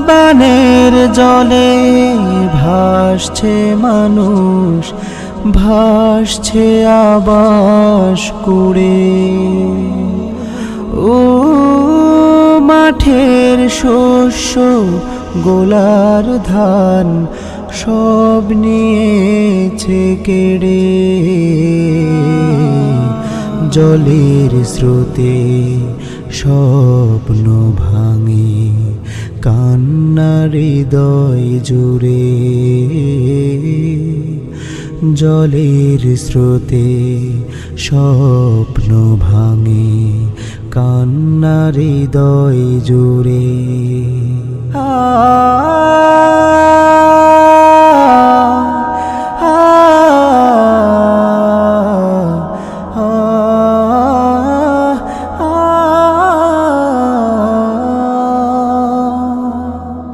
বানের জলে ভাসছে মানুষ, ভাসছে আবাস কুড়ে। ও মাঠের শস্য গোলার ধান সব নিয়েছে কেড়ে। জলের স্রোতে স্বপ্ন ভাঙে, কান্না হৃদয় জুড়ে। জলের স্রোতে স্বপ্ন ভাঙে, কান্না হৃদয় জুড়ে।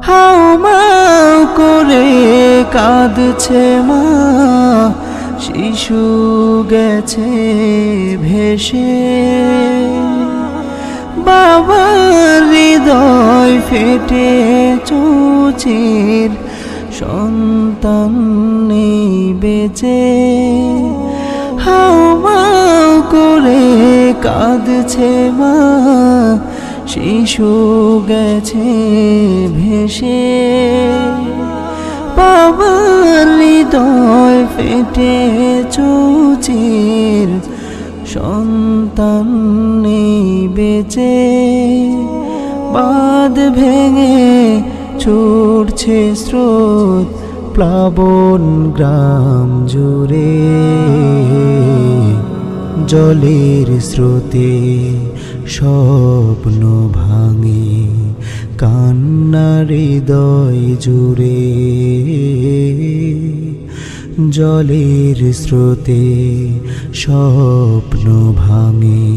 হাউমাউ করে কাঁদছে মা, শিশু গেছে ভেসে। বাবার হৃদয় ফেটে চৌচির, সন্তান নেই বেঁচে। হাউমাউ করে কাঁদছে মা, শিশু গেছে ভেসে। বাবার হৃদয় ফেটে চৌচির, সন্তান নেই বেঁচে। বাঁধ ভেঙে ছুটছে স্রোত, প্লাবন গ্রাম জুড়ে। জলের স্রোতে স্বপ্ন ভাঙে, কান্না হৃদয় জুড়ে। জলের স্রোতে স্বপ্ন ভাঙে,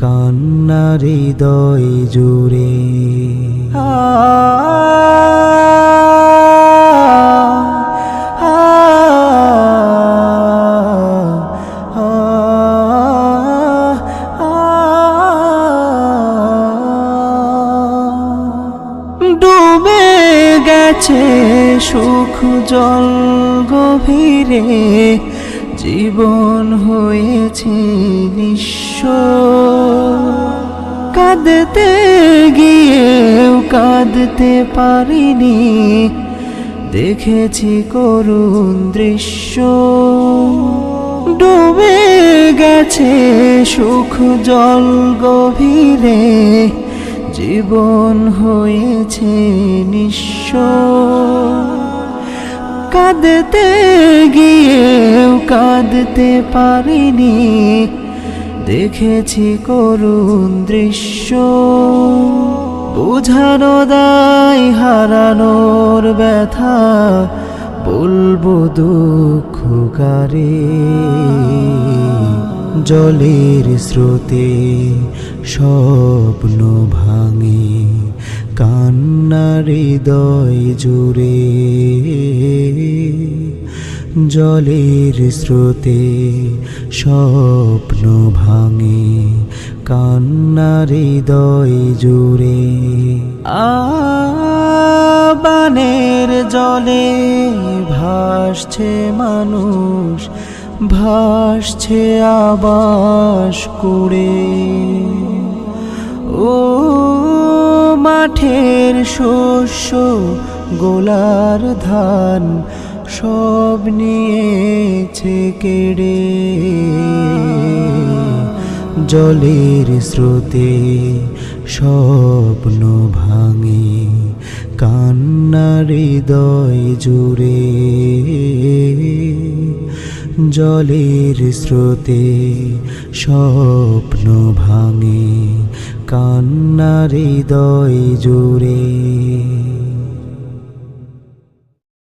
কান্না হৃদয় জুড়ে। ডুবে গেছে সুখ জল গভীরে, জীবন হয়েছে নিঃস্ব। কাঁদতে গিয়েও কাঁদতে পারিনি, দেখেছি করুণ দৃশ্য। ডুবে গেছে সুখ জল গভীরে, জীবন হয়েছে নিঃস্ব। কাঁদতে গিয়েও কাঁদতে পারিনি, দেখেছি করুণ দৃশ্য। বুঝানো দায় হারানোর ব্যথা, বলবো দুঃখ কারে। জলের স্রোতে স্বপ্ন ভাঙে, কান্না হৃদয় জুড়ে। জলের স্রোতে স্বপ্ন ভাঙে, কান্না হৃদয় জুড়ে। বানের জলে ভাসছে মানুষ, ভাসছে আবাস কুড়ে। ও মাঠের শস্য গোলার ধান সব নিয়েছে কেড়ে। জলের স্রোতে স্বপ্ন ভাঙে, কান্না হৃদয় জুড়ে। জলের স্রোতে স্বপ্ন ভাঙে, কান্না হৃদয় জুড়ে।